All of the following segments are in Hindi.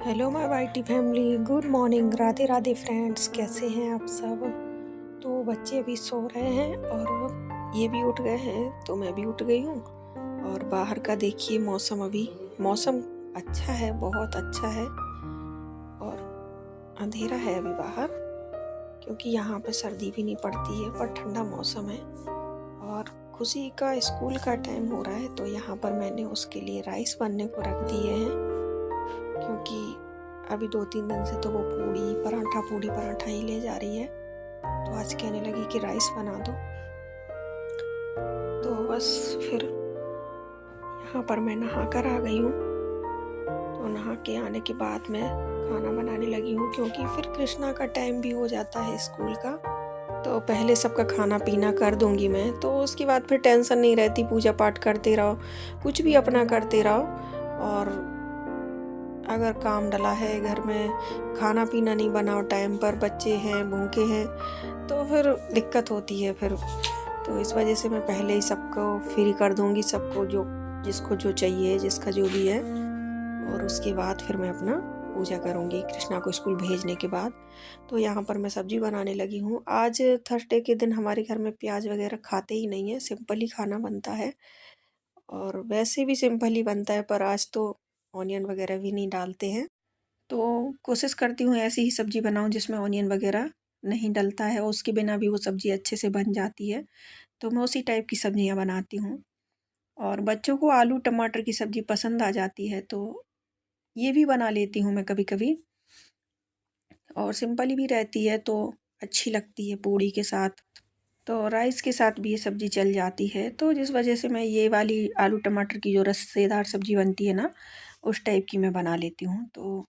Hello my YT family, good morning, Radhe Radhe friends. कैसे हैं आप सब? तो बच्चे अभी सो रहे हैं और ये भी उठ गए हैं तो मैं भी उठ गई हूँ। और बाहर का देखिए मौसम, अभी मौसम अच्छा है, बहुत अच्छा है। और अंधेरा है अभी बाहर, क्योंकि यहाँ पे सर्दी भी नहीं पड़ती है पर ठंडा मौसम है। और खुशी का स्कूल का टाइम हो रहा है तो यहाँ पर मैंने उसके लिए राइस बनने को रख दिए हैं, क्योंकि अभी 2-3 दिन से तो वो पूड़ी पराठा ही ले जा रही है। तो आज कहने लगी कि राइस बना दो। तो बस फिर यहाँ पर मैं नहा कर आ गई हूँ। तो नहा के आने के बाद मैं खाना बनाने लगी हूँ, क्योंकि फिर कृष्णा का टाइम भी हो जाता है स्कूल का। तो पहले सबका खाना पीना कर दूंगी मैं, तो उसके बाद फिर टेंशन नहीं रहती, पूजा पाठ करते रहो, कुछ भी अपना करते रहो। और अगर काम डला है घर में, खाना पीना नहीं बनाओ टाइम पर, बच्चे हैं भूखे हैं, तो फिर दिक्कत होती है फिर। तो इस वजह से मैं पहले ही सबको फ्री कर दूंगी, सबको जो जिसको जो चाहिए, जिसका जो भी है। और उसके बाद फिर मैं अपना पूजा करूंगी कृष्णा को स्कूल भेजने के बाद। तो यहाँ पर मैं सब्जी बनाने लगी हूँ। आज थर्सडे के दिन हमारे घर में प्याज वगैरह खाते ही नहीं है, सिंपल ही खाना बनता है। और वैसे भी सिंपल ही बनता है, पर आज तो ऑनियन वगैरह भी नहीं डालते हैं। तो कोशिश करती हूँ ऐसी ही सब्ज़ी बनाऊँ जिसमें ऑनियन वगैरह नहीं डलता है, और उसके बिना भी वो सब्ज़ी अच्छे से बन जाती है। तो मैं उसी टाइप की सब्ज़ियाँ बनाती हूँ। और बच्चों को आलू टमाटर की सब्ज़ी पसंद आ जाती है, तो ये भी बना लेती हूँ मैं कभी-कभी। और सिंपल ही भी रहती है तो अच्छी लगती है पूड़ी के साथ। तो राइस के साथ भी ये सब्ज़ी चल जाती है। तो जिस वजह से मैं ये वाली आलू टमाटर की जो रस्सेदार सब्ज़ी बनती है ना, उस टाइप की मैं बना लेती हूँ। तो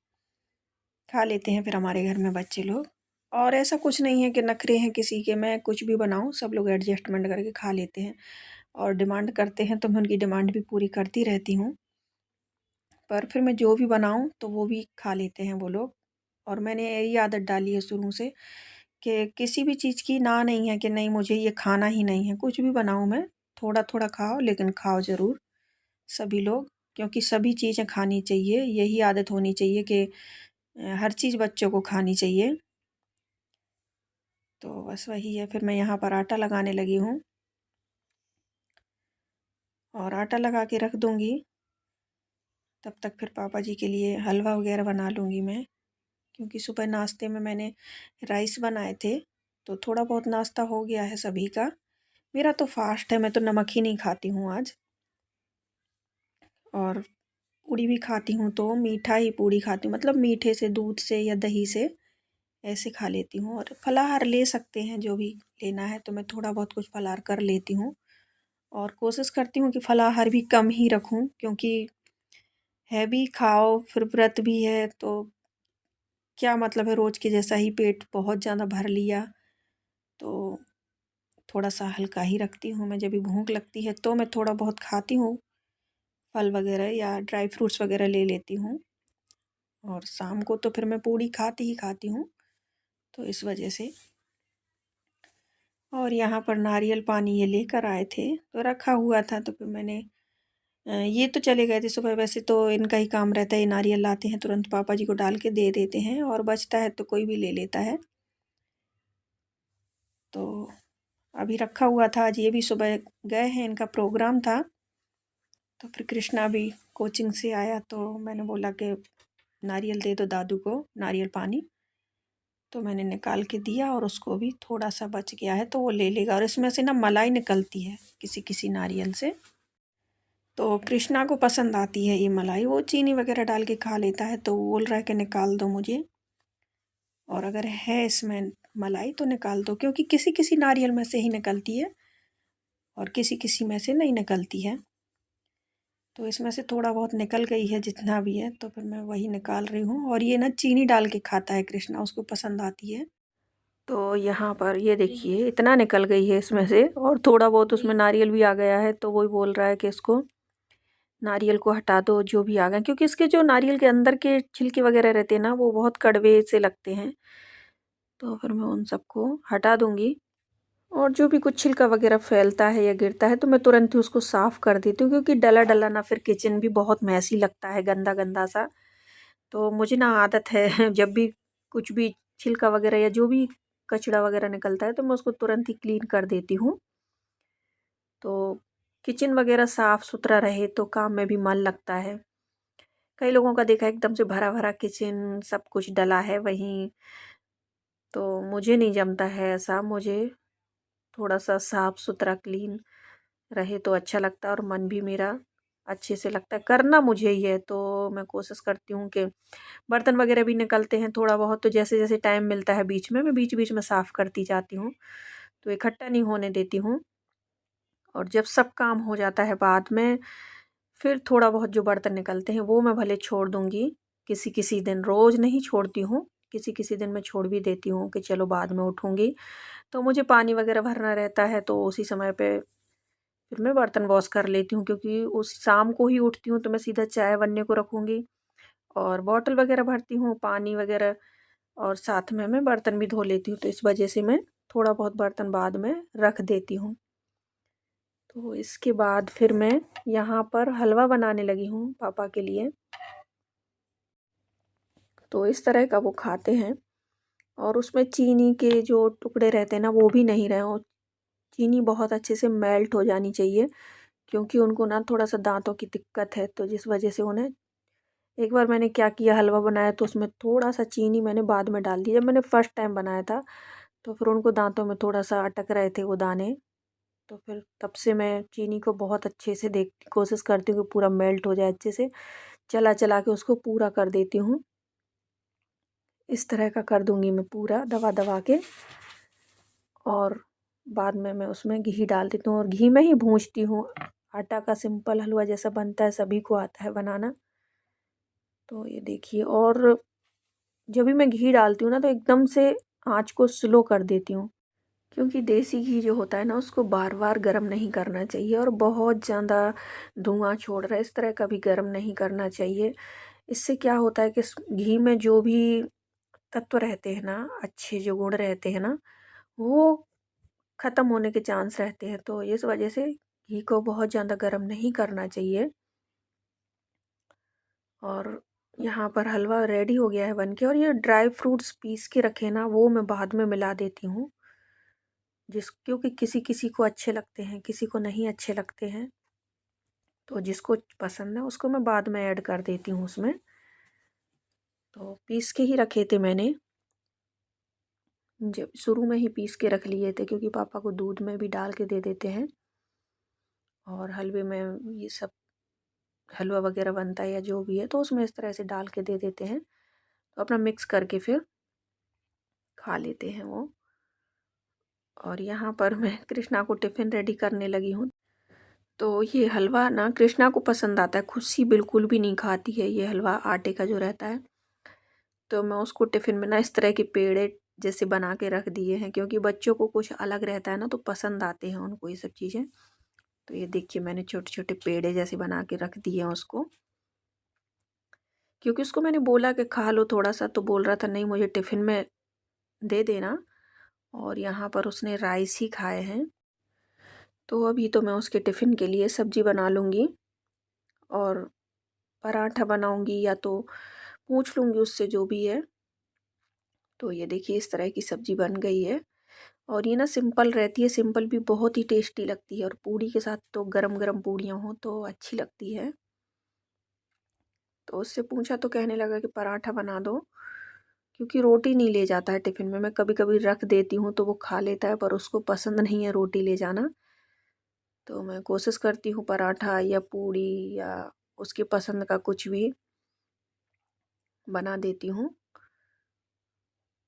खा लेते हैं फिर हमारे घर में बच्चे लोग। और ऐसा कुछ नहीं है कि नखरे हैं किसी के, मैं कुछ भी बनाऊँ सब लोग एडजस्टमेंट करके खा लेते हैं। और डिमांड करते हैं तो मैं उनकी डिमांड भी पूरी करती रहती हूँ। पर फिर मैं जो भी बनाऊँ तो वो भी खा लेते हैं वो लोग। और मैंने यही आदत डाली है शुरू से कि किसी भी चीज़ की ना नहीं है कि नहीं मुझे ये खाना ही नहीं है। कुछ भी बनाऊँ मैं, थोड़ा-थोड़ा खाओ लेकिन खाओ ज़रूर सभी लोग, क्योंकि सभी चीज़ें खानी चाहिए। यही आदत होनी चाहिए कि हर चीज़ बच्चों को खानी चाहिए। तो बस वही है, फिर मैं यहाँ पर आटा लगाने लगी हूँ। और आटा लगा के रख दूँगी, तब तक फिर पापा जी के लिए हलवा वगैरह बना लूँगी मैं। क्योंकि सुबह नाश्ते में मैंने राइस बनाए थे, तो थोड़ा बहुत नाश्ता हो गया है सभी का। मेरा तो फास्ट है, मैं तो नमक ही नहीं खाती हूँ आज। और पूड़ी भी खाती हूँ तो मीठा ही पूड़ी खाती हूँ, मतलब मीठे से, दूध से या दही से ऐसे खा लेती हूँ। और फलाहार ले सकते हैं जो भी लेना है, तो मैं थोड़ा बहुत कुछ फलाहार कर लेती हूँ। और कोशिश करती हूँ कि फलाहार भी कम ही रखूँ, क्योंकि हैवी खाओ फिर व्रत भी है तो क्या मतलब है, रोज़ के जैसा ही पेट बहुत ज़्यादा भर लिया। तो थोड़ा सा हल्का ही रखती हूँ मैं, जब भी भूख लगती है तो मैं थोड़ा बहुत खाती हूँ, फल वगैरह या ड्राई फ्रूट्स वगैरह ले लेती हूँ। और शाम को तो फिर मैं पूड़ी खाती ही खाती हूँ, तो इस वजह से। और यहाँ पर नारियल पानी ये लेकर आए थे तो रखा हुआ था, तो फिर मैंने ये तो चले गए थे सुबह, वैसे तो इनका ही काम रहता है, ये नारियल लाते हैं तुरंत पापा जी को डाल के दे देते हैं, और बचता है तो कोई भी ले लेता है। तो अभी रखा हुआ था, आज ये भी सुबह गए हैं, इनका प्रोग्राम था। तो फिर कृष्णा भी कोचिंग से आया तो मैंने बोला कि नारियल दे दो दादू को, नारियल पानी। तो मैंने निकाल के दिया, और उसको भी थोड़ा सा बच गया है तो वो ले लेगा। और इसमें से ना मलाई निकलती है किसी किसी नारियल से, तो कृष्णा को पसंद आती है ये मलाई, वो चीनी वगैरह डाल के खा लेता है, तो वो बोल रहा है कि निकाल दो मुझे। और अगर है इसमें मलाई तो निकाल दो, क्योंकि किसी किसी नारियल में से ही निकलती है और किसी किसी में से नहीं निकलती है। तो इसमें से थोड़ा बहुत निकल गई है जितना भी है, तो फिर मैं वही निकाल रही हूँ। और ये ना चीनी डाल के खाता है कृष्णा, उसको पसंद आती है। तो यहाँ पर ये देखिए इतना निकल गई है इसमें से, और थोड़ा बहुत उसमें नारियल भी आ गया है, तो वही बोल रहा है कि इसको नारियल को हटा दो जो भी आ गया, क्योंकि इसके जो नारियल के अंदर के छिलके वगैरह रहते हैं ना, वो बहुत कड़वे से लगते हैं। तो फिर मैं उन सबको हटा दूँगी। और जो भी कुछ छिलका वगैरह फैलता है या गिरता है तो मैं तुरंत ही उसको साफ़ कर देती हूँ, क्योंकि डला डला ना फिर किचन भी बहुत मैसी लगता है, गंदा गंदा सा। तो मुझे ना आदत है जब भी कुछ भी छिलका वगैरह या जो भी कचड़ा वगैरह निकलता है तो मैं उसको तुरंत ही क्लीन कर देती हूँ। तो किचन वगैरह साफ़ सुथरा रहे तो काम में भी मन लगता है। कई लोगों का देखा है एकदम से भरा-भरा किचन सब कुछ डला है वहीं, तो मुझे नहीं जमता है ऐसा। मुझे थोड़ा-सा साफ़ सुथरा क्लीन रहे तो अच्छा लगता है और मन भी मेरा अच्छे से लगता है। करना मुझे ही है तो मैं कोशिश करती हूँ कि बर्तन वगैरह भी निकलते हैं थोड़ा बहुत, तो जैसे-जैसे टाइम मिलता है बीच में, मैं बीच-बीच में साफ़ करती जाती हूँ, तो इकट्ठा नहीं होने देती हूँ। और जब सब काम हो जाता है बाद में, फिर थोड़ा बहुत जो बर्तन निकलते हैं वो मैं भले छोड़ दूँगी, किसी-किसी दिन, रोज़ नहीं छोड़ती हूँ, किसी-किसी दिन मैं छोड़ भी देती हूँ कि चलो बाद में उठूँगी। तो मुझे पानी वगैरह भरना रहता है तो उसी समय पे फिर मैं बर्तन वॉश कर लेती हूँ, क्योंकि उस शाम को ही उठती हूँ तो मैं सीधा चाय बनने को रखूँगी और बॉटल वगैरह भरती हूँ, पानी वगैरह, और साथ में मैं बर्तन भी धो लेती हूँ, तो इस वजह से मैं थोड़ा बहुत बर्तन बाद में रख देती हूँ। तो इसके बाद फिर मैं यहाँ पर हलवा बनाने लगी हूँ पापा के लिए। तो इस तरह का वो खाते हैं और उसमें चीनी के जो टुकड़े रहते हैं ना वो भी नहीं रहे हों। चीनी बहुत अच्छे से मेल्ट हो जानी चाहिए, क्योंकि उनको ना थोड़ा-सा दाँतों की दिक्कत है, तो जिस वजह से उन्हें, एक बार मैंने क्या किया, हलवा बनाया तो उसमें थोड़ा-सा चीनी मैंने बाद में डाल दी। जब मैंने फर्स्ट टाइम बनाया था, तो फिर उनको दाँतों में थोड़ा-सा अटक रहे थे वो दाने, तो फिर तब से मैं चीनी को बहुत अच्छे से कोशिश करती हूँ कि पूरा मेल्ट हो जाए अच्छे से, चला-चला के उसको पूरा कर देती हूँ। इस तरह का कर दूँगी मैं पूरा दबा-दबा के, और बाद में मैं उसमें घी डाल देती हूँ और घी में ही भूँजती हूँ। आटा का सिंपल हलवा जैसा बनता है, सभी को आता है बनाना। तो ये देखिए, और जब भी मैं घी डालती हूँ ना तो एकदम से आँच को स्लो कर देती हूँ, क्योंकि देसी घी जो होता है ना उसको बार-बार गरम नहीं करना चाहिए और बहुत ज़्यादा धुआँ छोड़ रहा है, इस तरह का भी गरम नहीं करना चाहिए। इससे क्या होता है कि इस घी में जो भी तत्व रहते हैं ना, अच्छे जो गुण रहते हैं ना, वो ख़त्म होने के चांस रहते हैं, तो इस वजह से घी को बहुत ज़्यादा गरम नहीं करना चाहिए। और यहाँ पर हलवा रेडी हो गया है बन के, और ये ड्राई फ्रूट्स पीस के रखे ना वो मैं बाद में मिला देती हूँ, क्योंकि किसी-किसी को अच्छे लगते हैं, किसी को नहीं अच्छे लगते हैं, तो जिसको पसंद है उसको मैं बाद में ऐड कर देती हूँ उसमें। तो पीस के ही रखे थे मैंने, जब शुरू में ही पीस के रख लिए थे, क्योंकि पापा को दूध में भी डाल के दे देते हैं, और हलवे में ये सब हलवा वगैरह बनता है या जो भी है तो उसमें इस तरह से डाल के दे देते हैं, तो अपना मिक्स करके फिर खा लेते हैं वो। और यहाँ पर मैं कृष्णा को टिफ़िन रेडी करने लगी हूँ। तो ये हलवा ना कृष्णा को पसंद आता है, खुशी बिल्कुल भी नहीं खाती है ये हलवा आटे का जो रहता है। तो मैं उसको टिफ़िन में ना इस तरह के पेड़े जैसे बना के रख दिए हैं, क्योंकि बच्चों को कुछ अलग रहता है ना तो पसंद आते हैं उनको ये सब चीज़ें। तो ये देखिए मैंने छोटे-छोटे पेड़े जैसे बना के रख दिए हैं उसको, क्योंकि उसको मैंने बोला कि खा लो थोड़ा-सा, तो बोल रहा था नहीं मुझे टिफ़िन में दे देना, और यहाँ पर उसने राइस ही खाए हैं। तो अभी तो मैं उसके टिफ़िन के लिए सब्ज़ी बना लूँगी और पराठा बनाऊँगी, या तो पूछ लूँगी उससे जो भी है। तो ये देखिए इस तरह की सब्ज़ी बन गई है, और ये ना सिंपल रहती है, सिंपल भी बहुत ही टेस्टी लगती है, और पूड़ी के साथ तो गरम-गरम पूड़ियाँ हों तो अच्छी लगती है। तो उससे पूछा तो कहने लगा कि पराठा बना दो, क्योंकि रोटी नहीं ले जाता है टिफ़िन में। मैं कभी-कभी रख देती हूँ तो वो खा लेता है, पर उसको पसंद नहीं है रोटी ले जाना। तो मैं कोशिश करती हूँ पराठा या पूड़ी या उसकी पसंद का कुछ भी बना देती हूँ।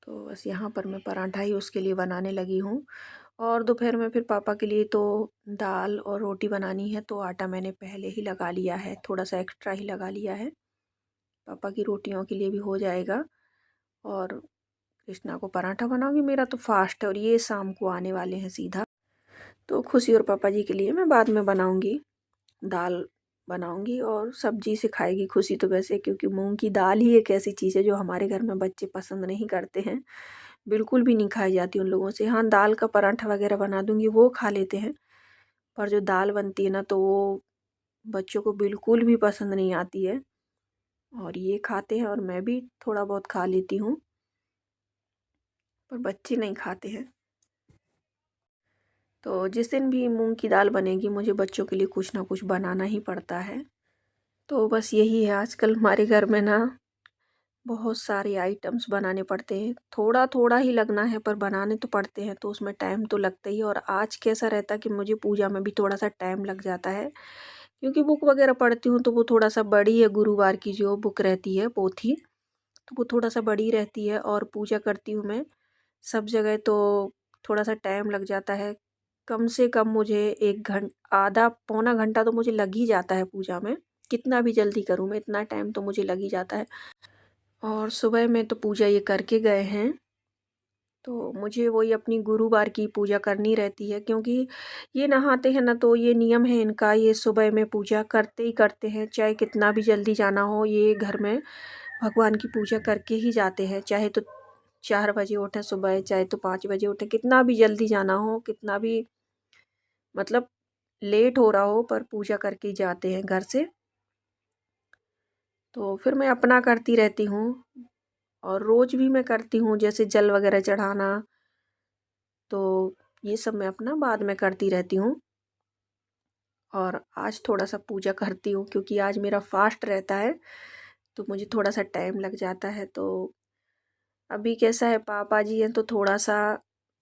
तो बस यहाँ पर मैं पराठा ही उसके लिए बनाने लगी हूँ, और दोपहर में फिर पापा के लिए तो दाल और रोटी बनानी है, तो आटा मैंने पहले ही लगा लिया है, थोड़ा-सा एक्स्ट्रा ही लगा लिया है। पापा की रोटियों के लिए भी हो जाएगा, और कृष्णा को पराठा बनाऊँगी। मेरा तो फ़ास्ट है और ये शाम को आने वाले हैं सीधा। तो खुशी और पापा जी के लिए मैं बाद में बनाऊँगी। दाल बनाऊँगी और सब्ज़ी से खाएगी खुशी तो वैसे, क्योंकि मूँग की दाल ही एक ऐसी चीज़ है जो हमारे घर में बच्चे पसंद नहीं करते हैं। बिल्कुल भी नहीं खाई जाती उन लोगों से। हाँ, दाल का पराठा वग़ैरह बना दूँगी वो खा लेते हैं, पर जो दाल बनती है ना तो वो बच्चों को बिल्कुल भी पसंद नहीं आती है। और ये खाते हैं और मैं भी थोड़ा बहुत खा लेती हूँ, पर बच्चे नहीं खाते हैं। तो जिस दिन भी मूंग की दाल बनेगी मुझे बच्चों के लिए कुछ ना कुछ बनाना ही पड़ता है। तो बस यही है, आजकल हमारे घर में ना बहुत सारे आइटम्स बनाने पड़ते हैं। थोड़ा थोड़ा ही लगना है पर बनाने तो पड़ते हैं, तो उसमें टाइम तो लगता ही है। और आज कैसा रहता है कि मुझे पूजा में भी थोड़ा सा टाइम लग जाता है, क्योंकि बुक वगैरह पढ़ती हूँ तो वो थोड़ा सा बड़ी है। गुरुवार की जो बुक रहती है पोथी, तो वो थोड़ा सा बड़ी रहती है। और पूजा करती हूँ मैं सब जगह, तो थोड़ा सा टाइम लग जाता है। कम से कम मुझे 1 घंटा, आधा पौना घंटा तो मुझे लग ही जाता है पूजा में। कितना भी जल्दी करूँ मैं, इतना टाइम तो मुझे लग ही जाता है। और सुबह में तो पूजा ये करके गए हैं, तो मुझे वही अपनी गुरुवार की पूजा करनी रहती है, क्योंकि ये नहाते हैं ना, तो ये नियम है इनका, ये सुबह में पूजा करते ही करते हैं। चाहे कितना भी जल्दी जाना हो, ये घर में भगवान की पूजा करके ही जाते हैं। चाहे तो 4 बजे उठे सुबह, चाहे तो 5 बजे उठे, कितना भी जल्दी जाना हो, कितना भी मतलब लेट हो रहा हो, पर पूजा करके ही जाते हैं घर से। तो फिर मैं अपना करती रहती हूँ, और रोज़ भी मैं करती हूँ, जैसे जल वगैरह चढ़ाना, तो ये सब मैं अपना बाद में करती रहती हूँ। और आज थोड़ा सा पूजा करती हूँ, क्योंकि आज मेरा फास्ट रहता है, तो मुझे थोड़ा सा टाइम लग जाता है। तो अभी कैसा है, पापा जी हैं, तो थोड़ा सा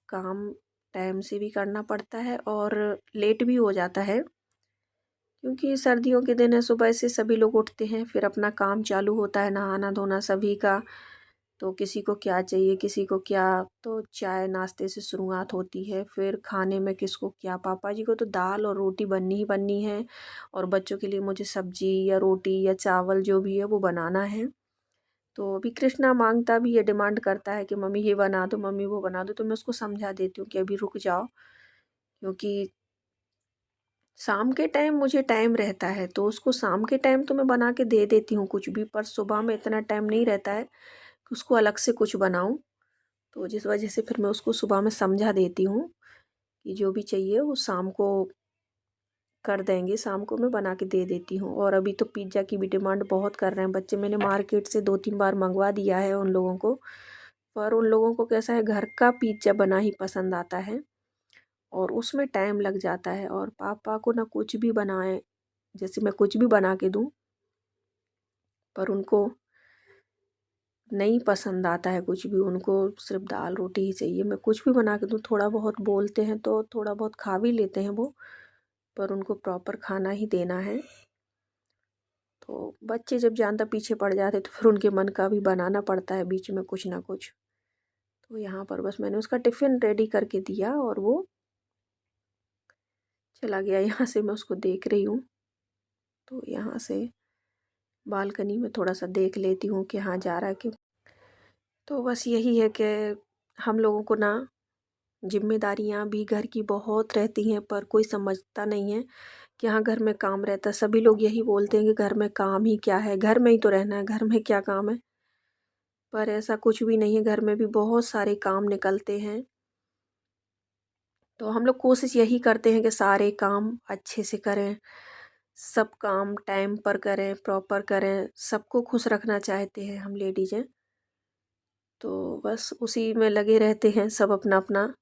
काम टाइम से भी करना पड़ता है और लेट भी हो जाता है, क्योंकि सर्दियों के दिन है, सुबह से सभी लोग उठते हैं, फिर अपना काम चालू होता है, नहाना धोना सभी का। तो किसी को क्या चाहिए, किसी को क्या, तो चाय नाश्ते से शुरुआत होती है, फिर खाने में किसको क्या। पापा जी को तो दाल और रोटी बननी ही बननी है, और बच्चों के लिए मुझे सब्जी या रोटी या चावल जो भी है वो बनाना है। तो अभी कृष्णा मांगता भी है, डिमांड करता है कि मम्मी ये बना दो, मम्मी वो बना दो। तो मैं उसको समझा देती हूँ कि अभी रुक जाओ, क्योंकि शाम के टाइम मुझे टाइम रहता है, तो उसको शाम के टाइम तो मैं बना के दे देती हूँ कुछ भी, पर सुबह में इतना टाइम नहीं रहता है कि उसको अलग से कुछ बनाऊँ। तो जिस वजह से फिर मैं उसको सुबह में समझा देती हूँ कि जो भी चाहिए वो शाम को कर देंगे, शाम को मैं बना के दे देती हूँ। और अभी तो पिज़्ज़ा की भी डिमांड बहुत कर रहे हैं बच्चे। मैंने मार्केट से 2-3 बार मंगवा दिया है उन लोगों को, पर उन लोगों को कैसा है, घर का पिज़्ज़ा बना ही पसंद आता है, और उसमें टाइम लग जाता है। और पापा को ना कुछ भी बनाए, जैसे मैं कुछ भी बना के दूँ, पर उनको नहीं पसंद आता है कुछ भी। उनको सिर्फ दाल रोटी ही चाहिए। मैं कुछ भी बना के दूँ, थोड़ा बहुत बोलते हैं तो थोड़ा बहुत खा भी लेते हैं वो, पर उनको प्रॉपर खाना ही देना है। तो बच्चे जब ज़्यादा पीछे पड़ जाते तो फिर उनके मन का भी बनाना पड़ता है बीच में कुछ ना कुछ। तो यहाँ पर बस मैंने उसका टिफ़िन रेडी करके दिया और वो चला गया। यहाँ से मैं उसको देख रही हूँ, तो यहाँ से बालकनी में थोड़ा सा देख लेती हूँ कि हाँ जा रहा है कि। तो बस यही है कि हम लोगों को ना जिम्मेदारियाँ भी घर की बहुत रहती हैं, पर कोई समझता नहीं है कि हाँ घर में काम रहता है। सभी लोग यही बोलते हैं कि घर में काम ही क्या है, घर में ही तो रहना है, घर में क्या काम है। पर ऐसा कुछ भी नहीं है, घर में भी बहुत सारे काम निकलते हैं। तो हम लोग कोशिश यही करते हैं कि सारे काम अच्छे से करें, सब काम टाइम पर करें, प्रॉपर करें। सबको खुश रखना चाहते हैं हम लेडीज़ें, तो बस उसी में लगे रहते हैं सब, अपना अपना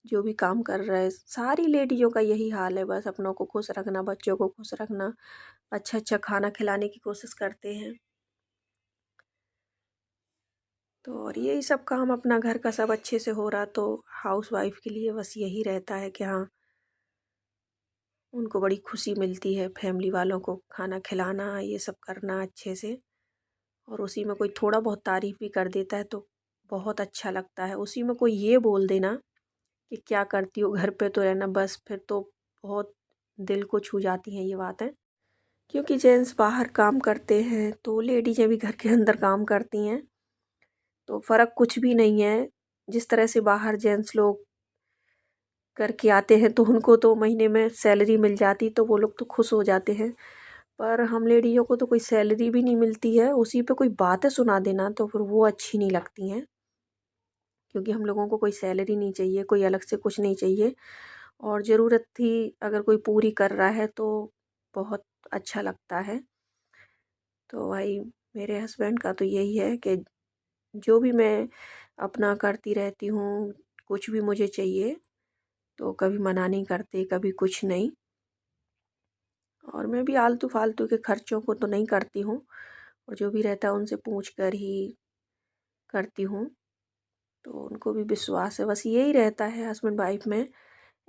जो भी काम कर रहा है। सारी लेडीज़ों का यही हाल है, बस अपनों को खुश रखना, बच्चों को खुश रखना, अच्छा अच्छा खाना खिलाने की कोशिश करते हैं। तो और यही सब काम अपना घर का सब अच्छे से हो रहा, तो हाउसवाइफ के लिए बस यही रहता है कि हाँ उनको बड़ी खुशी मिलती है फैमिली वालों को खाना खिलाना, ये सब करना अच्छे से। और उसी में कोई थोड़ा बहुत तारीफ़ भी कर देता है तो बहुत अच्छा लगता है। उसी में कोई ये बोल देना कि क्या करती हो, घर पे तो रहना, बस फिर तो बहुत दिल को छू जाती हैं ये बातें। क्योंकि जेंट्स बाहर काम करते हैं तो लेडीज़ें भी घर के अंदर काम करती हैं, तो फ़र्क कुछ भी नहीं है। जिस तरह से बाहर जेंट्स लोग करके आते हैं तो उनको तो महीने में सैलरी मिल जाती, तो वो लोग तो खुश हो जाते हैं। पर हम लेडीज़ों को तो कोई सैलरी भी नहीं मिलती है, उसी पे कोई बातें सुना देना तो फिर वो अच्छी नहीं लगती हैं। क्योंकि हम लोगों को कोई सैलरी नहीं चाहिए, कोई अलग से कुछ नहीं चाहिए, और ज़रूरत थी अगर कोई पूरी कर रहा है तो बहुत अच्छा लगता है। तो भाई मेरे हस्बैंड का तो यही है कि जो भी मैं अपना करती रहती हूँ, कुछ भी मुझे चाहिए तो कभी मना नहीं करते, कभी कुछ नहीं। और मैं भी आलतू फालतू के खर्चों को तो नहीं करती हूँ, और जो भी रहता है उनसे पूछ कर ही करती हूँ। तो उनको भी विश्वास है, बस यही रहता है हस्बैंड वाइफ में,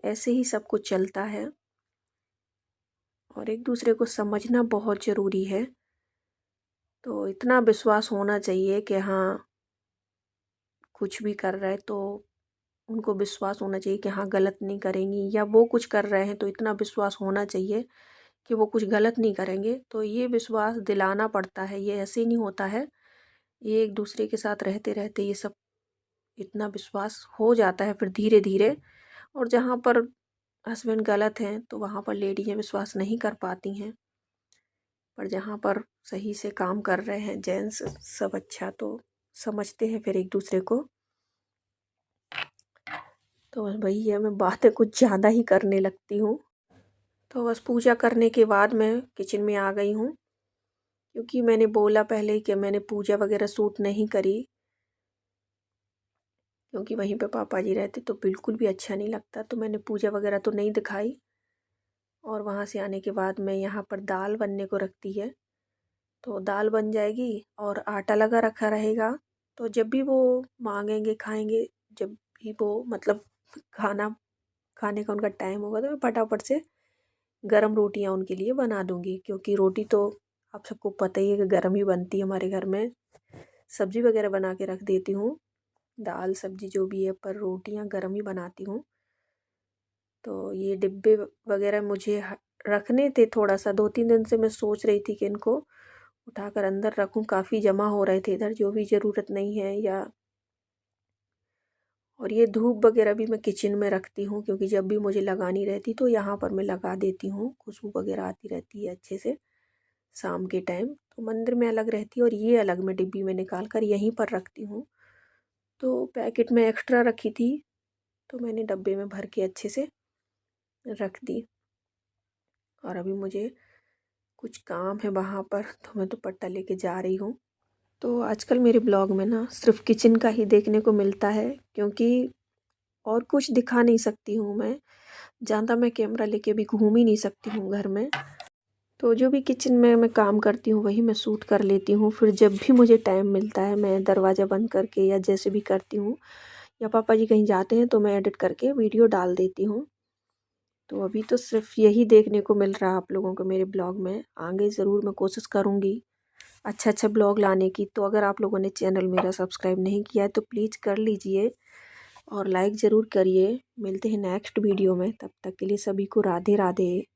ऐसे ही सब कुछ चलता है। और एक दूसरे को समझना बहुत ज़रूरी है। तो इतना विश्वास होना चाहिए कि हाँ, कुछ भी कर रहे हैं तो उनको विश्वास होना चाहिए कि हाँ गलत नहीं करेंगी, या वो कुछ कर रहे हैं तो इतना विश्वास होना चाहिए कि वो कुछ गलत नहीं करेंगे। तो ये विश्वास दिलाना पड़ता है, ये ऐसे नहीं होता है। ये एक दूसरे के साथ रहते रहते ये सब इतना विश्वास हो जाता है फिर धीरे धीरे। और जहाँ पर हस्बैंड गलत हैं तो वहाँ पर लेडीज़ें विश्वास नहीं कर पाती हैं, पर जहाँ पर सही से काम कर रहे हैं जेंट्स सब अच्छा तो समझते हैं फिर एक दूसरे को। तो बस वही है, मैं बातें कुछ ज़्यादा ही करने लगती हूँ। तो बस पूजा करने के बाद मैं किचन में आ गई हूँ, क्योंकि मैंने बोला पहले ही कि मैंने पूजा वगैरह शूट नहीं करी, क्योंकि वहीं पे पापा जी रहते तो बिल्कुल भी अच्छा नहीं लगता। तो मैंने पूजा वगैरह तो नहीं दिखाई। और वहाँ से आने के बाद मैं यहाँ पर दाल बनने को रखती है। तो दाल बन जाएगी और आटा लगा रखा रहेगा। तो जब भी वो मांगेंगे खाएंगे, जब भी वो मतलब खाना खाने का उनका टाइम होगा, तो मैं फटाफट से गरम रोटियां उनके लिए बना दूंगी। क्योंकि रोटी तो आप सबको पता ही है कि गरम ही बनती है हमारे घर में। सब्जी वगैरह बना के रख देती हूँ, दाल सब्जी जो भी है, पर रोटियां गरम ही बनाती हूँ। तो ये डिब्बे वगैरह मुझे रखने थे, थोड़ा सा 2-3 दिन से मैं सोच रही थी कि इनको उठाकर अंदर रखूं। काफ़ी जमा हो रहे थे इधर, जो भी ज़रूरत नहीं है या। और ये धूप वगैरह भी मैं किचन में रखती हूँ, क्योंकि जब भी मुझे लगानी रहती तो यहाँ पर मैं लगा देती हूँ। खुशबू वगैरह आती रहती है अच्छे से शाम के टाइम। तो मंदिर में अलग रहती है और ये अलग मैं डिब्बी में निकाल कर यहीं पर रखती हूँ। तो पैकेट में एक्स्ट्रा रखी थी, तो मैंने डब्बे में भर के अच्छे से रख दी। और अभी मुझे कुछ काम है वहाँ पर, तो मैं दुपट्टा लेके जा रही हूँ। तो आजकल मेरे ब्लॉग में ना सिर्फ किचन का ही देखने को मिलता है, क्योंकि और कुछ दिखा नहीं सकती हूँ मैं। ज़्यादा मैं कैमरा लेके भी घूम ही नहीं सकती हूँ घर में। तो जो भी किचन में मैं काम करती हूँ वही मैं शूट कर लेती हूँ। फिर जब भी मुझे टाइम मिलता है मैं दरवाज़ा बंद करके या जैसे भी करती हूँ, या पापा जी कहीं जाते हैं तो मैं एडिट करके वीडियो डाल देती हूँ। तो अभी तो सिर्फ यही देखने को मिल रहा है आप लोगों को मेरे ब्लॉग में। आगे ज़रूर मैं कोशिश करूँगी अच्छा अच्छा ब्लॉग लाने की। तो अगर आप लोगों ने चैनल मेरा सब्सक्राइब नहीं किया है तो प्लीज़ कर लीजिए और लाइक ज़रूर करिए। मिलते हैं नेक्स्ट वीडियो में, तब तक के लिए सभी को राधे राधे।